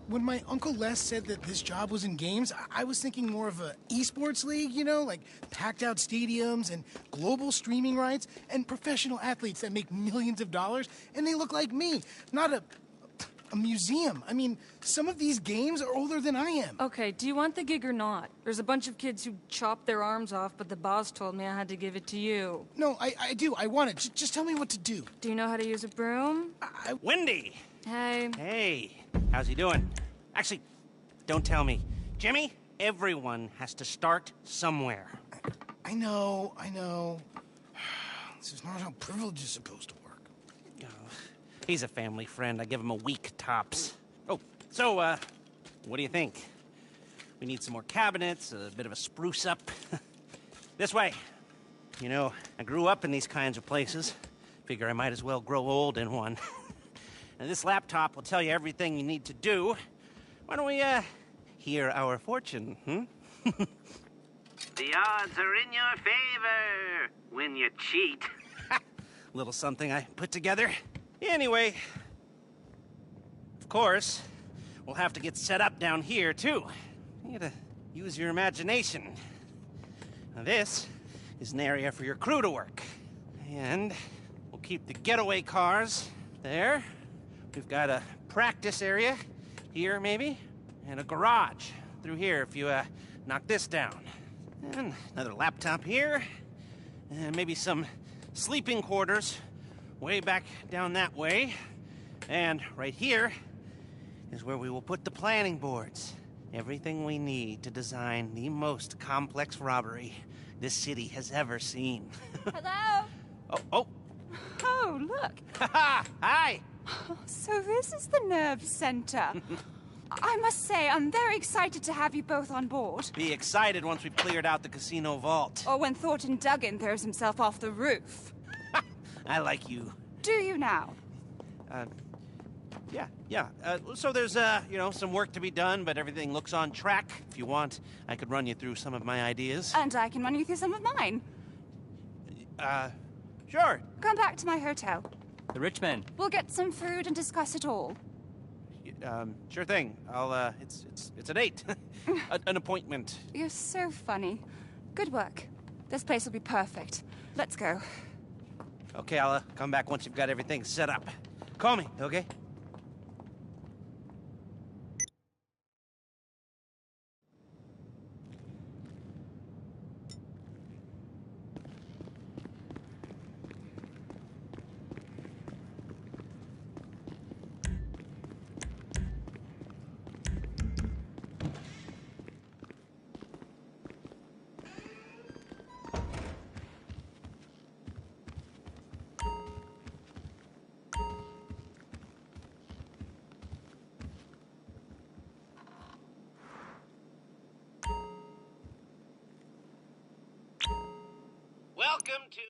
when my Uncle Les said that this job was in games, I was thinking more of a esports league, you know, like packed out stadiums and global streaming rights and professional athletes that make millions of dollars, and they look like me, not a museum. I mean, some of these games are older than I am. Okay, do you want the gig or not? There's a bunch of kids who chopped their arms off, but the boss told me I had to give it to you. No, I do. I want it. Just tell me what to do. Do you know how to use a broom? Wendy! Hey. Hey, how's he doing? Actually, don't tell me. Jimmy, everyone has to start somewhere. I know. This is not how privilege is supposed to work. Oh, he's a family friend. I give him a week tops. Oh, so, what do you think? We need some more cabinets, a bit of a spruce up. This way. You know, I grew up in these kinds of places. Figure I might as well grow old in one. And this laptop will tell you everything you need to do. Why don't we, hear our fortune, The odds are in your favor when you cheat. Little something I put together. Anyway, of course, we'll have to get set up down here, too. You gotta use your imagination. Now, this is an area for your crew to work. And we'll keep the getaway cars there. We've got a practice area here, maybe, and a garage through here if you, knock this down. And another laptop here, and maybe some sleeping quarters way back down that way. And right here is where we will put the planning boards. Everything we need to design the most complex robbery this city has ever seen. Hello? Oh. Oh, look. Hi. So this is the nerve center. I must say, I'm very excited to have you both on board. Be excited once we've cleared out the casino vault. Or when Thornton Duggan throws himself off the roof. I like you. Do you now? Yeah. So there's, some work to be done, but everything looks on track. If you want, I could run you through some of my ideas. And I can run you through some of mine. Sure. Come back to my hotel. The rich man. We'll get some food and discuss it all. Sure thing. I'll, it's a date. An appointment. You're so funny. Good work. This place will be perfect. Let's go. Okay, I'll come back once you've got everything set up. Call me, okay? Welcome to...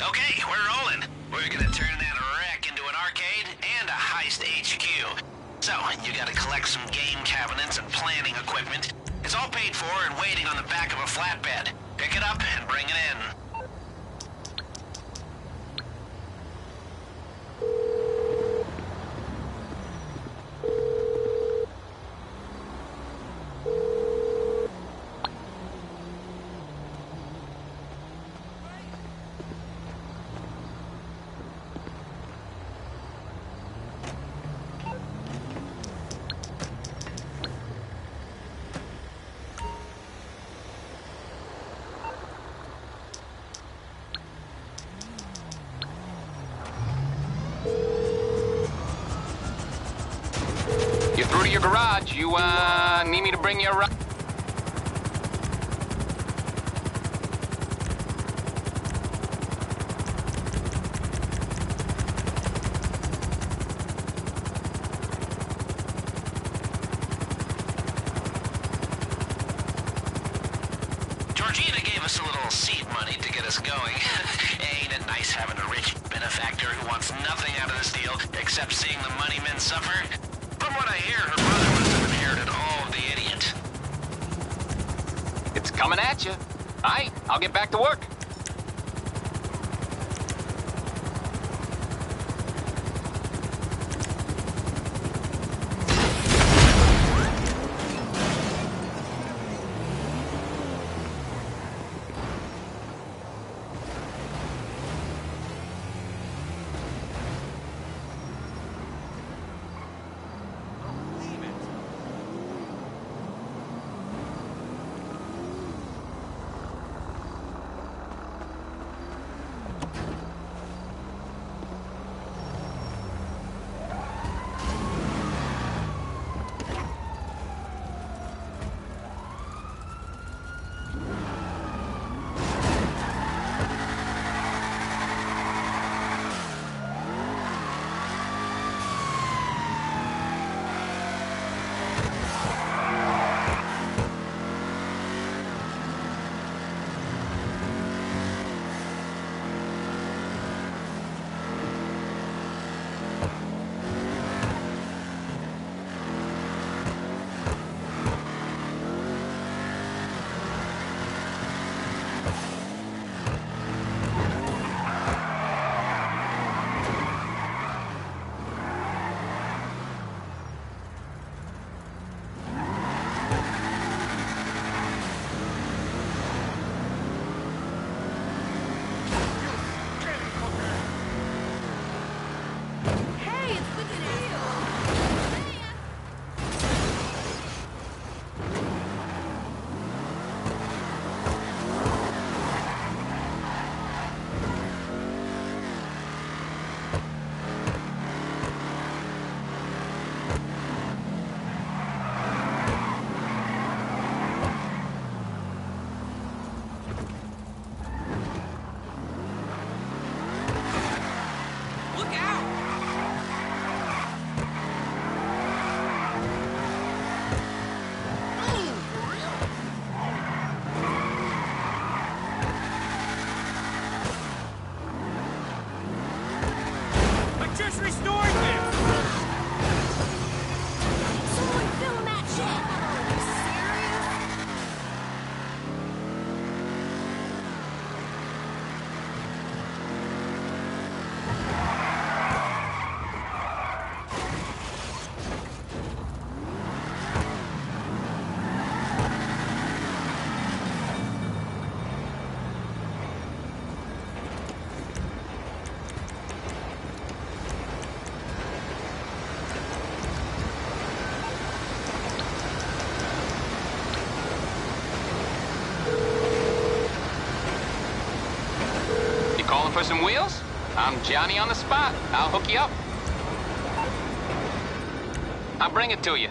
Okay, we're rolling. We're gonna turn that wreck into an arcade and a heist HQ. So, you gotta collect some game cabinets and planning equipment. It's all paid for and waiting on the back of a flatbed. Pick it up and bring it in. You're through to your garage. You, need me to bring you around? Georgina gave us a little seed money to get us going. Ain't it nice having a rich benefactor who wants nothing out of this deal except seeing the money men suffer? From what I hear, her brother must have inherited all of the idiot. It's coming at you. All right, I'll get back to work. restoring this! Someone film that shit! Are you serious? Calling for some wheels? I'm Johnny on the spot. I'll hook you up. I'll bring it to you.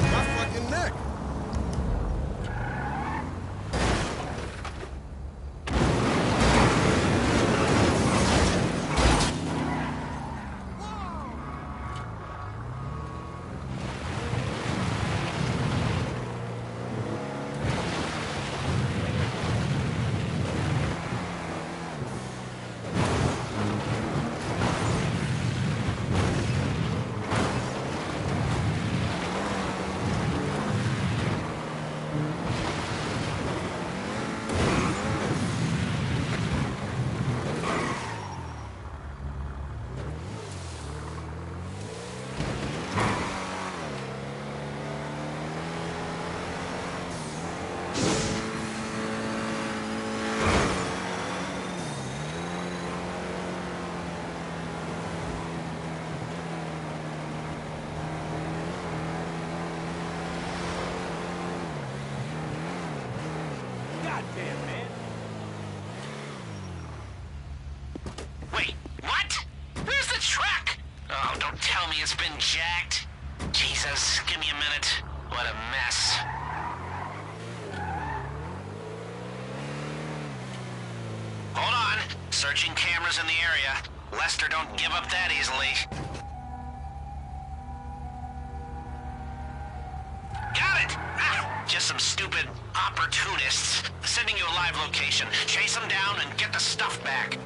My fucking neck. Goddamn, man. Wait, what? Where's the truck? Oh, don't tell me it's been jacked. Jesus, give me a minute. What a mess. Hold on. Searching cameras in the area. Lester don't give up that easily. Got it! Ah, just some stupid opportunists. Sending you a live location. Chase them down and get the stuff back.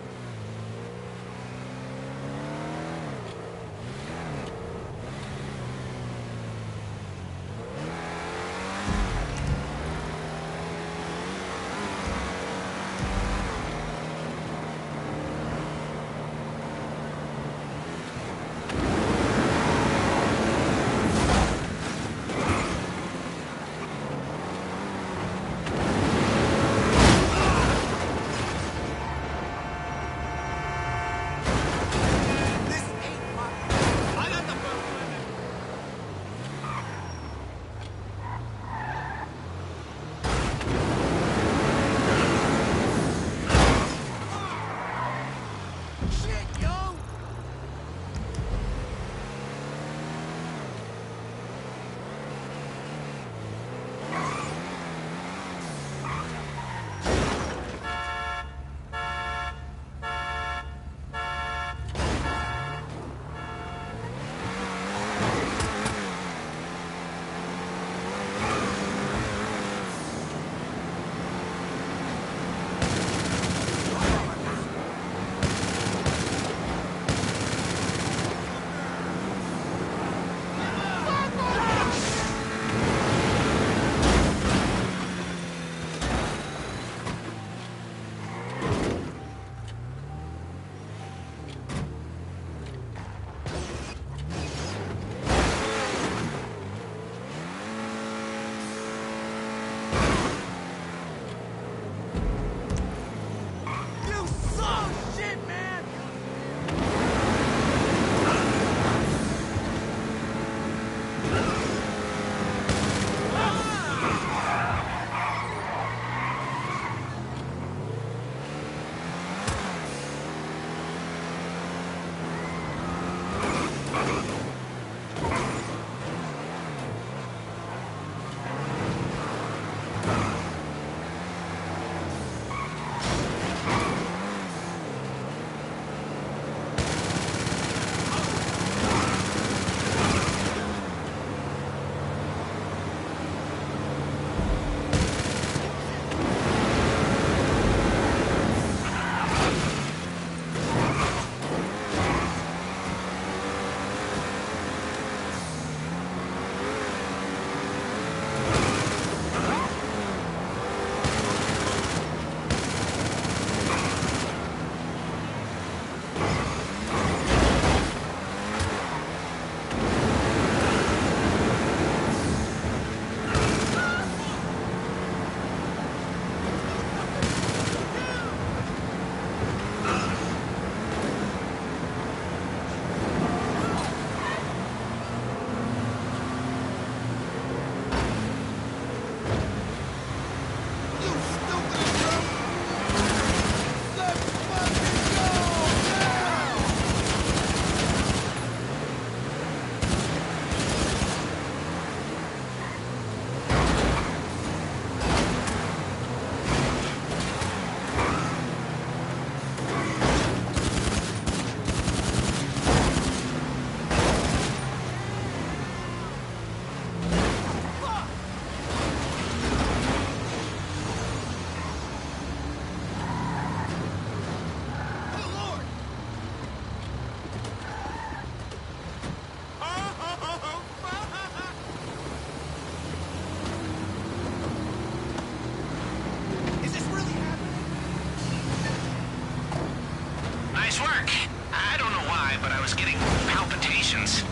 I was getting palpitations.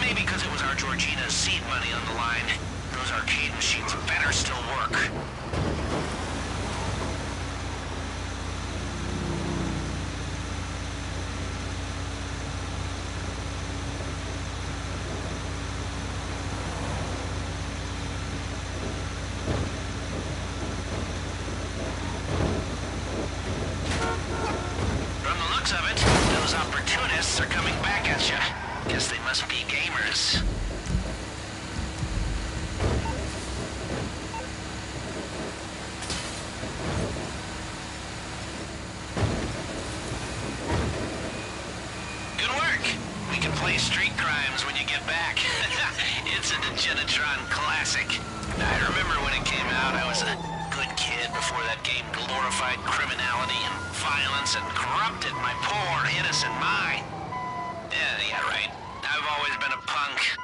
Maybe because it was our Georgina's seed money on the line. Those arcade machines better still work. From the looks of it, those opportunists are coming back at you. Guess they must be gamers. Good work. We can play Street Crimes when you get back. It's a Degenitron classic. I remember when it came out, I was a good kid before that game glorified criminality and violence and corrupted my poor, innocent mind. Yeah, right. I've always been a punk.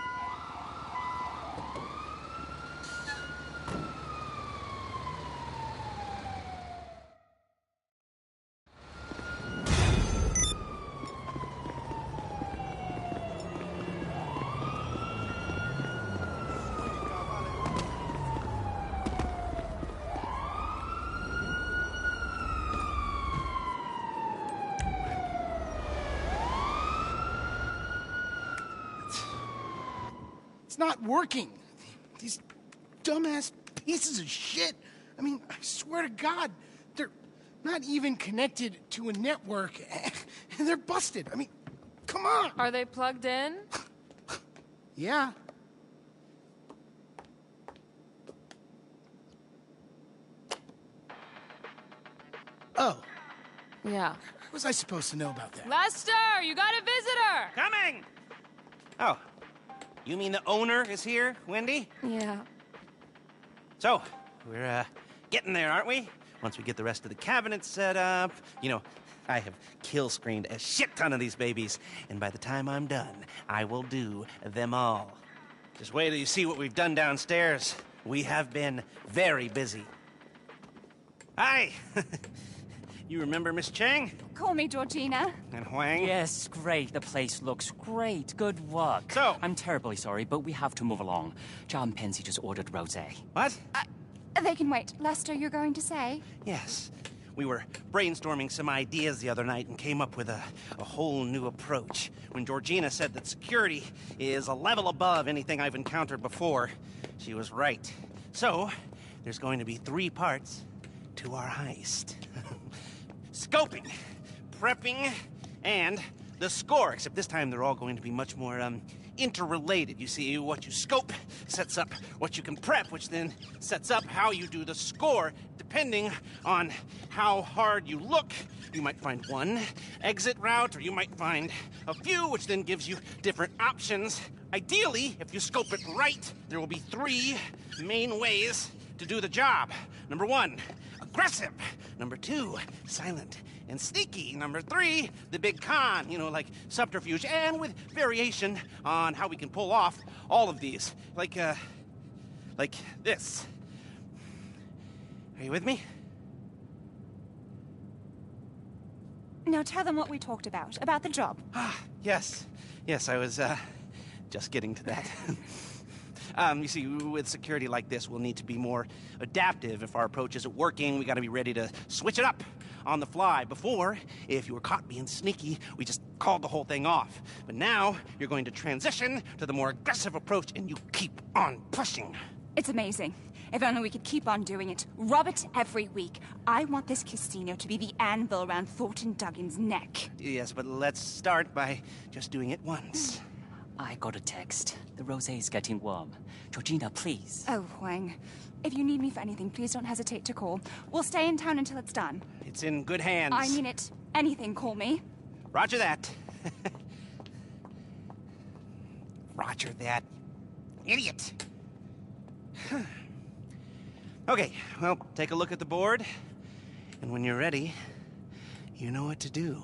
It's not working. These dumbass pieces of shit. I mean, I swear to God, they're not even connected to a network, and they're busted. I mean, come on. Are they plugged in? Yeah. Oh, Yeah. how was I supposed to know about that? Lester, you got a visitor! Coming! Oh, you mean the owner is here, Wendy? Yeah. So, we're, getting there, aren't we? Once we get the rest of the cabinets set up, you know, I have kill screened a shit ton of these babies, and by the time I'm done, I will do them all. Just wait till you see what we've done downstairs. We have been very busy. Hi! You remember Miss Chang? Call me Georgina. And Huang? Yes, great. The place looks great. Good work. So- I'm terribly sorry, but we have to move along. John Pensy just ordered rosé. What? They can wait. Lester, you're going to say? Yes. We were brainstorming some ideas the other night and came up with a whole new approach. When Georgina said that security is a level above anything I've encountered before, she was right. So, there's going to be 3 parts to our heist. Scoping, prepping, and the score, except this time they're all going to be much more, interrelated. You see, what you scope sets up what you can prep, which then sets up how you do the score. Depending on how hard you look, you might find one exit route, or you might find a few, which then gives you different options. Ideally, if you scope it right, there will be 3 main ways to do the job. Number 1, aggressive. Number 2, silent and sneaky. Number 3, the big con, you know, like subterfuge, and with variation on how we can pull off all of these. Like this. Are you with me? Now tell them what we talked about the job. Yes. Yes, I was, just getting to that. You see, with security like this, we'll need to be more adaptive. If our approach isn't working, we gotta be ready to switch it up on the fly. Before, if you were caught being sneaky, we just called the whole thing off. But now, you're going to transition to the more aggressive approach, and you keep on pushing. It's amazing. If only we could keep on doing it. Rob it every week. I want this casino to be the anvil around Thornton Duggan's neck. Yes, but let's start by just doing it once. I got a text. The rosé is getting warm. Georgina, please. Oh, Huang. If you need me for anything, please don't hesitate to call. We'll stay in town until it's done. It's in good hands. I mean it. Anything, call me. Roger that. Roger that. Idiot. Okay, well, take a look at the board, and when you're ready, you know what to do.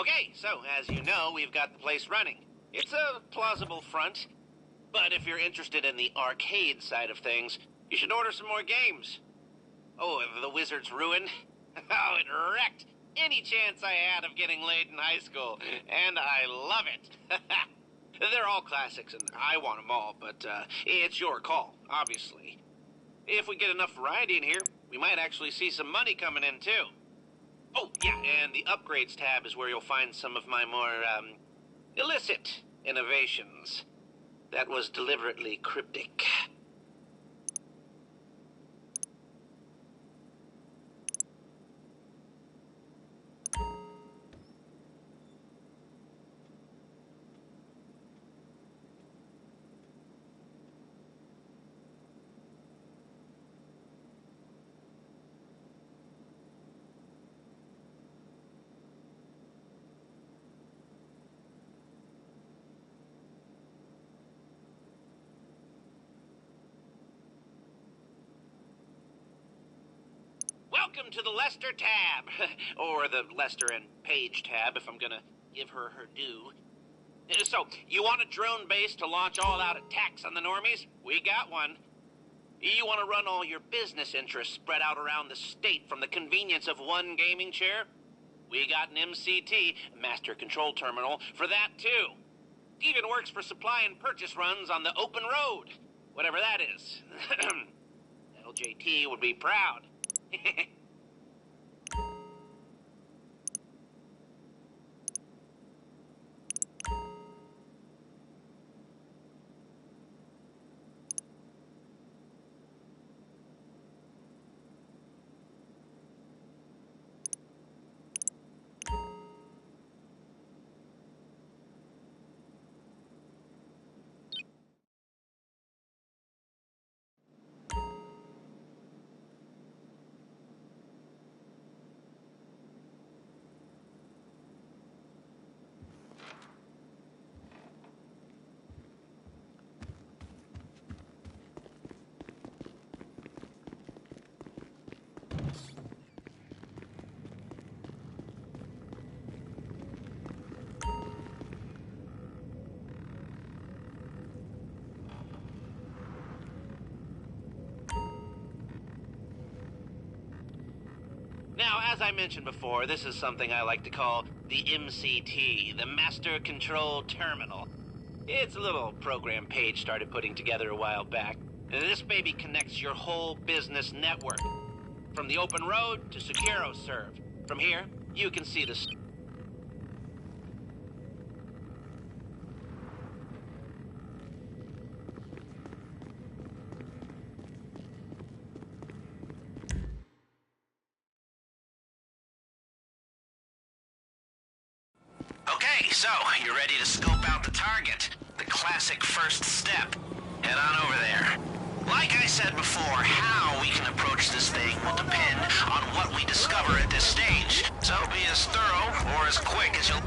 Okay, so as you know, we've got the place running. It's a plausible front, but if you're interested in the arcade side of things, you should order some more games. Oh, the Wizard's Ruin? Oh, it wrecked any chance I had of getting laid in high school, and I love it. They're all classics, and I want them all, but it's your call, obviously. If we get enough variety in here, we might actually see some money coming in, too. Oh, yeah, and the upgrades tab is where you'll find some of my more, illicit innovations. That was deliberately cryptic. Welcome to the Lester tab, or the Lester and Paige tab, if I'm gonna give her her due. So, you want a drone base to launch all-out attacks on the normies? We got one. You want to run all your business interests spread out around the state from the convenience of one gaming chair? We got an MCT, Master Control Terminal, for that too. Even works for supply and purchase runs on the open road, whatever that is. LJT would be proud. Now, as I mentioned before, this is something I like to call the MCT, the Master Control Terminal. It's a little program Paige started putting together a while back. This baby connects your whole business network, from the open road to SecuroServe. From here, you can see the... Okay, so, you ready to scope out the target? The classic first step. Head on over there. Like I said before, how we can approach this thing will depend on what we discover at this stage. So be as thorough or as quick as you'll...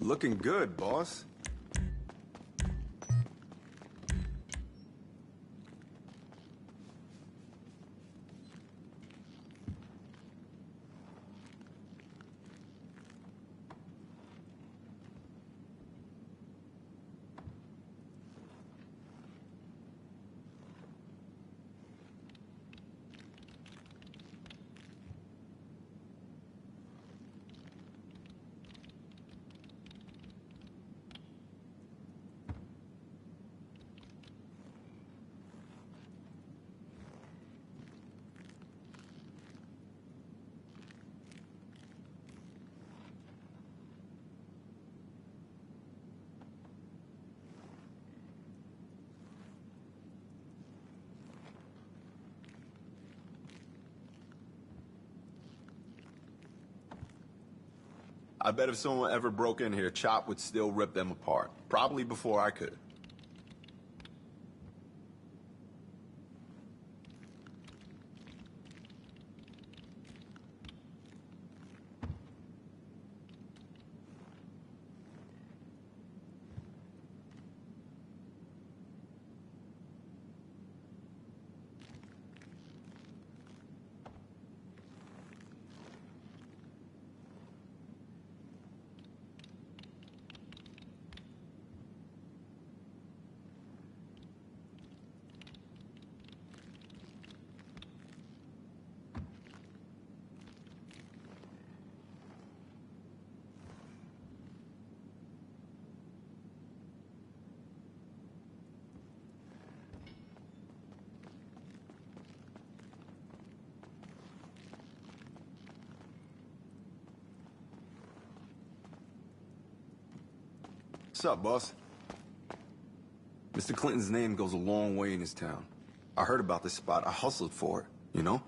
Looking good, boss. I bet if someone ever broke in here, Chop would still rip them apart. Probably before I could. What's up, boss? Mr. Clinton's name goes a long way in his town. I heard about this spot. I hustled for it, you know?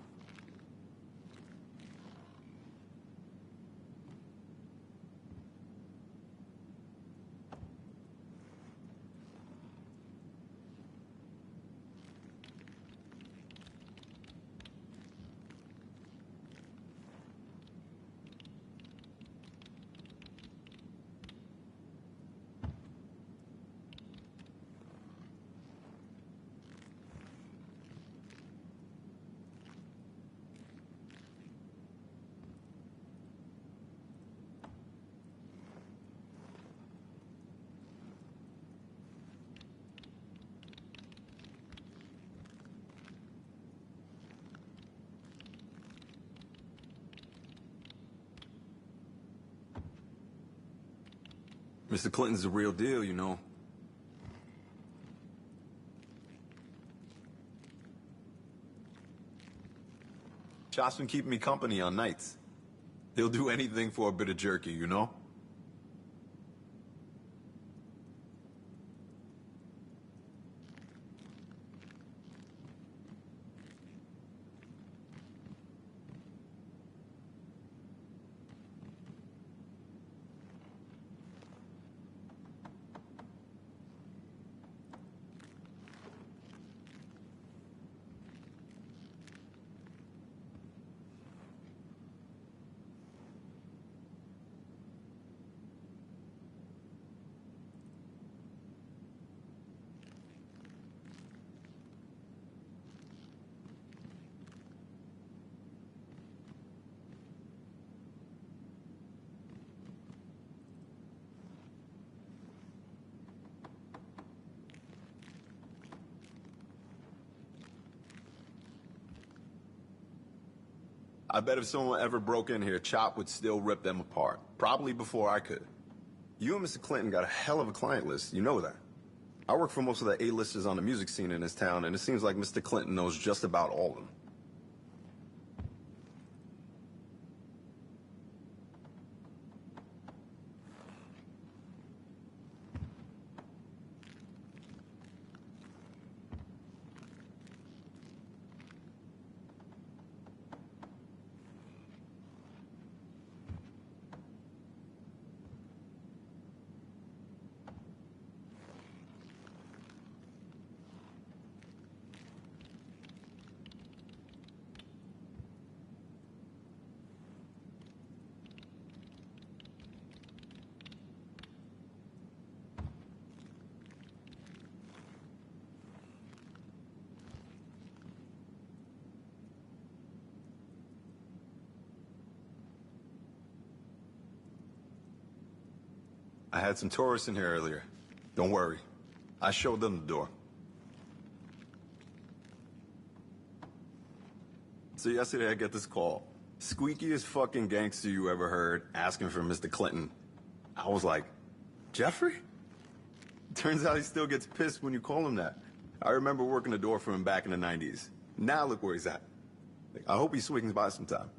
Mr. Clinton's the real deal, you know. Chop's been keeping me company on nights. He'll do anything for a bit of jerky, you know? I bet if someone ever broke in here, Chop would still rip them apart. Probably before I could. You and Mr. Clinton got a hell of a client list, you know that. I work for most of the A-listers on the music scene in this town, and it seems like Mr. Clinton knows just about all of them. I had some tourists in here earlier. Don't worry. I showed them the door. So yesterday I get this call. Squeakiest fucking gangster you ever heard, asking for Mr. Clinton. I was like, Jeffrey? Turns out he still gets pissed when you call him that. I remember working the door for him back in the 90s. Now look where he's at. I hope he swings by sometime.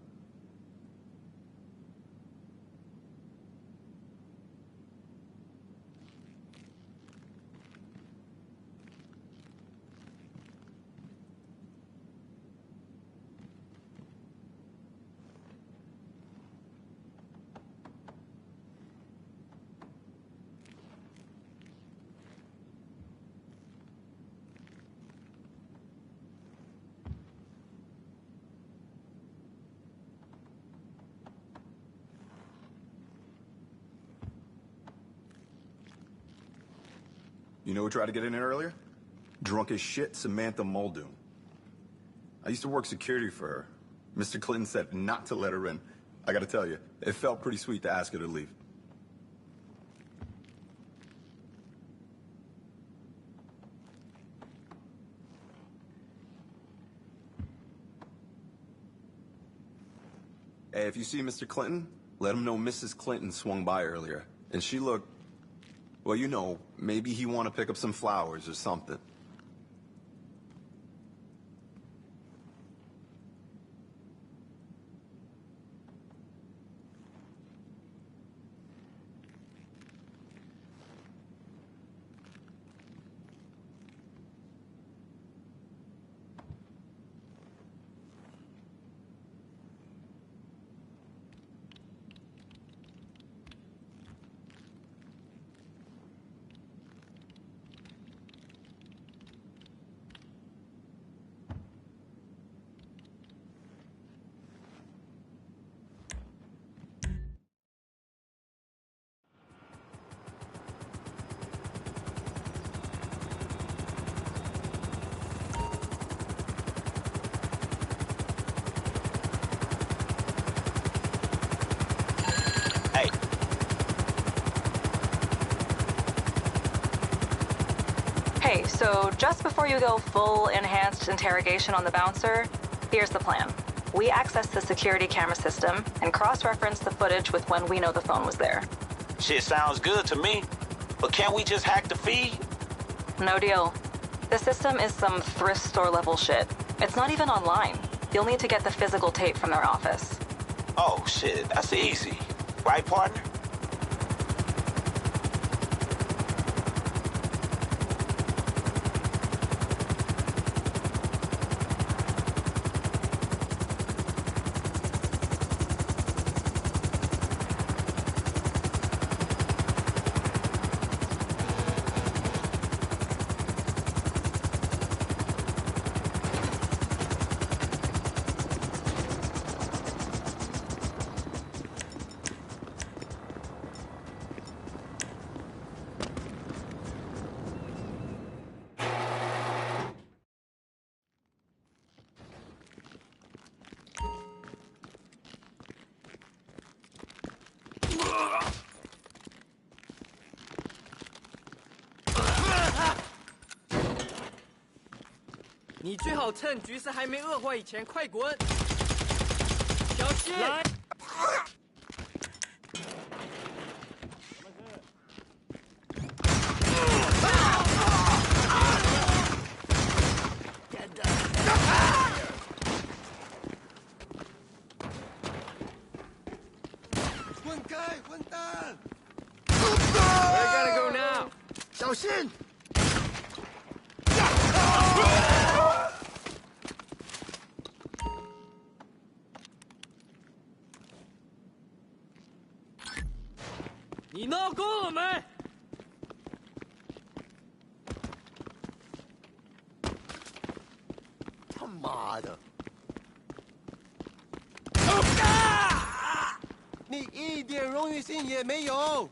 You know who tried to get in there earlier? Drunk as shit, Samantha Muldoon. I used to work security for her. Mr. Clinton said not to let her in. I gotta tell you, it felt pretty sweet to ask her to leave. Hey, if you see Mr. Clinton, let him know Mrs. Clinton swung by earlier. And she looked... well, you know, maybe he want to pick up some flowers or something. Hey, so just before you go full enhanced interrogation on the bouncer, here's the plan. We access the security camera system and cross-reference the footage with when we know the phone was there. Shit sounds good to me, but can't we just hack the feed? No deal. The system is some thrift store level shit. It's not even online. You'll need to get the physical tape from their office. Oh shit, that's easy. Right, partner?你最好趁局势还没恶化以前快滚！小心！来。滚开，混蛋 ！I gotta go now。小心！ 你闹够了没？他妈的！你一点荣誉心也没有！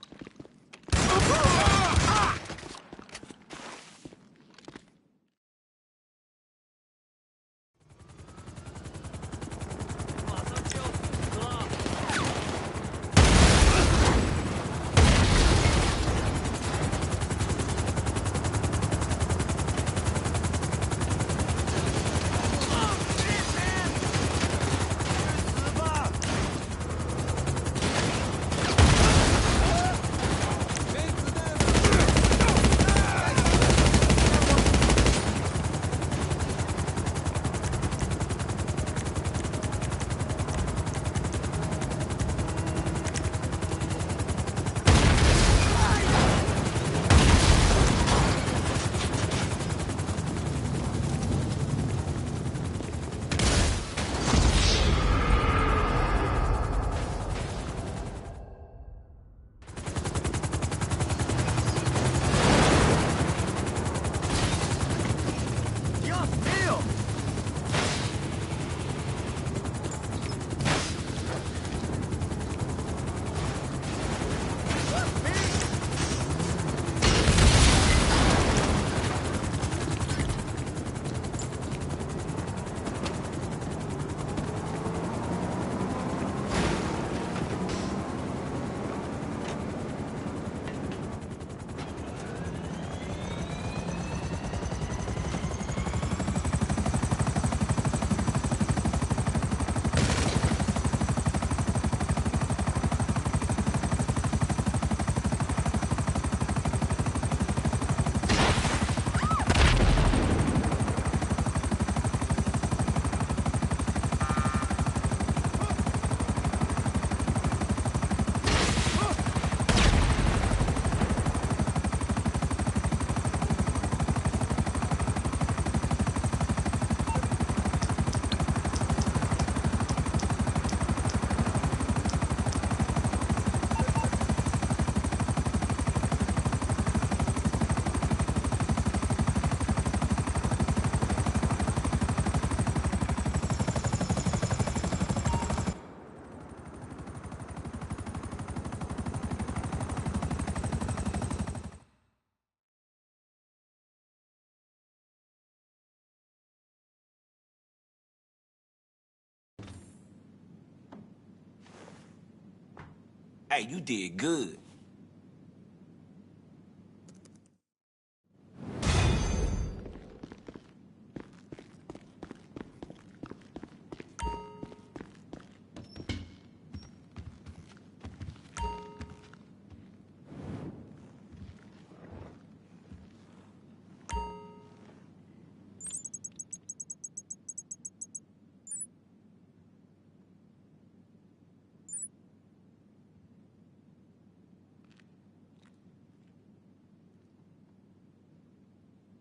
Hey, you did good.